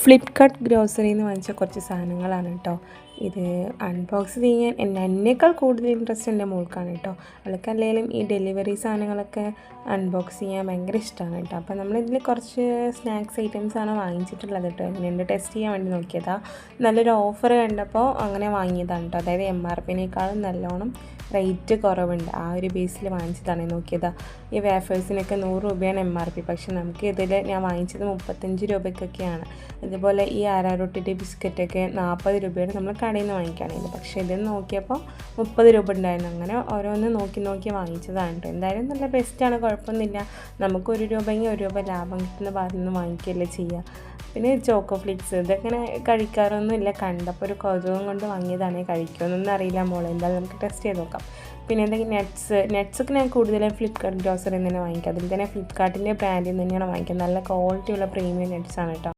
ഫ്ലിപ്കാർട്ട് ഗ്രോസറിയിൽ നിന്ന് വാങ്ങിച്ച കുറച്ച് സാധനങ്ങളാണ് കേട്ടോ. ഇത് അൺബോക്സ് ചെയ്യാൻ എന്നേക്കാൾ കൂടുതൽ ഇൻട്രസ്റ്റ് എൻ്റെ മോൾക്കാണ് കേട്ടോ. അവൾക്കല്ലെങ്കിലും ഈ ഡെലിവറി സാധനങ്ങളൊക്കെ അൺബോക്സ് ചെയ്യാൻ ഭയങ്കര ഇഷ്ടമാണ് കേട്ടോ. അപ്പോൾ നമ്മളിതിൽ കുറച്ച് സ്നാക്സ് ഐറ്റംസാണ് വാങ്ങിച്ചിട്ടുള്ളത് കേട്ടോ. എങ്ങനെയുണ്ട് ടെസ്റ്റ് ചെയ്യാൻ വേണ്ടി നോക്കിയതാണ്. നല്ലൊരു ഓഫർ കണ്ടപ്പോൾ അങ്ങനെ വാങ്ങിയതാണ് കേട്ടോ. അതായത് MRPനേക്കാളും നല്ലോണം റേറ്റ് കുറവുണ്ട്. ആ ഒരു ബേസിൽ വാങ്ങിച്ചതാണ് നോക്കിയതാണ്. ഈ വേഫേഴ്സിനൊക്കെ 100 രൂപയാണ് MRP. പക്ഷേ നമുക്ക് ഇതിൽ ഞാൻ വാങ്ങിച്ചത് 35 രൂപയ്ക്കൊക്കെയാണ്. അതുപോലെ ഈ ആരാറൊട്ടിൻ്റെ ബിസ്ക്കറ്റൊക്കെ 40 രൂപയാണ് നമ്മൾ കടയിൽ നിന്ന് വാങ്ങിക്കുകയാണെങ്കിൽ. പക്ഷേ ഇതിൽ നോക്കിയപ്പോൾ 30 രൂപ ഉണ്ടായിരുന്നു. അങ്ങനെ ഓരോന്ന് നോക്കി വാങ്ങിച്ചതാണ് കേട്ടോ. എന്തായാലും നല്ല ബെസ്റ്റാണ്, കുഴപ്പമൊന്നുമില്ല. നമുക്ക് 1 രൂപയെങ്കിൽ 1 രൂപ ലാഭം കിട്ടുന്ന ഭാഗത്ത് നിന്ന് വാങ്ങിക്കുകയല്ലേ ചെയ്യുക. പിന്നെ ചോക്കോ ഫ്ലിക്സ് ഇതൊക്കെ കഴിക്കാറൊന്നുമില്ല, കണ്ടപ്പോൾ ഒരു കൗതുകം കൊണ്ട് വാങ്ങിയതാണ്. കഴിക്കുമെന്നൊന്നും അറിയില്ല മോളെ, എന്തായാലും നമുക്ക് ടെസ്റ്റ് ചെയ്ത് നോക്കാം. പിന്നെ എന്തെങ്കിലും നട്ട്സൊക്കെ ഞാൻ കൂടുതലും ഫ്ലിപ്കാർട്ട് ഗ്രോസറിയിൽ നിന്ന് തന്നെ വാങ്ങിക്കുക. അതിൽ തന്നെ ഫ്ലിപ്കാർട്ടിൻ്റെ ബ്രാൻഡിൽ നിന്ന് തന്നെയാണ് വാങ്ങിക്കുക. നല്ല ക്വാളിറ്റിയുള്ള പ്രീമിയം നട്ട്സാണ് കേട്ടോ.